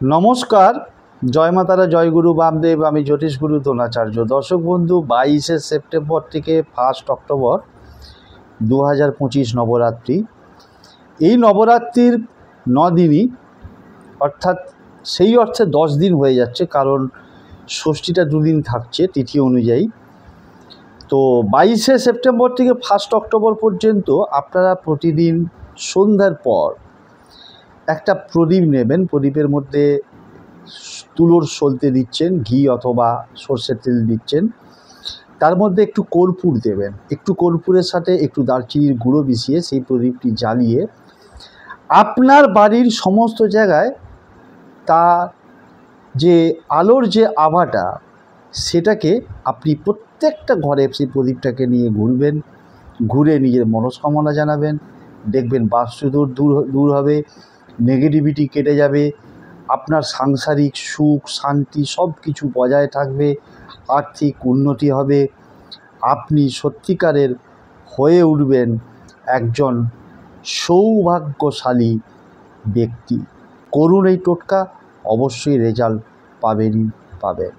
নমস্কার, জয় মাতারা, জয় গুরু বামদেব। আমি জ্যোতিষ গুরু দ্রোণাচার্য। দর্শক বন্ধু, 22শে সেপ্টেম্বর থেকে 1 অক্টোবর 2025 নবরাত্রি। এই নবরাত্রির 9 দিনই, অর্থাৎ সেই অর্থে 10 দিন হয়ে যাচ্ছে, কারণ ষষ্ঠীটা 2 দিন থাকছে তিথি অনুযায়ী। তো 22শে সেপ্টেম্বর থেকে 1 অক্টোবর পর্যন্ত আপনারা প্রতিদিন সন্ধ্যার পর একটা প্রদীপ নেবেন। প্রদীপের মধ্যে তুলোর সলতে দিচ্ছেন, ঘি অথবা সর্ষের তেল দিচ্ছেন। তার মধ্যে একটু কর্পূর দেবেন। একটু কর্পূরের সাথে একটু দারচিনির গুঁড়ো মিশিয়ে সেই প্রদীপটি জ্বালিয়ে আপনার বাড়ির সমস্ত জায়গায় তার যে আলোর যে আভাটা, সেটাকে আপনি প্রত্যেকটা ঘরে সেই প্রদীপটাকে নিয়ে ঘুরবেন। ঘুরে নিজের মনস্কামনা জানাবেন। দেখবেন বাস্তুদোষ দূর হবে, নেগেটিভিটি কেটে যাবে, আপনার সাংসারিক সুখ শান্তি সব কিছু বজায় থাকবে, আর্থিক উন্নতি হবে, আপনি সত্যিকারের হয়ে উঠবেন একজন সৌভাগ্যশালী ব্যক্তি। করুন এই টোটকা, অবশ্যই রেজাল্ট পাবেনই পাবেন।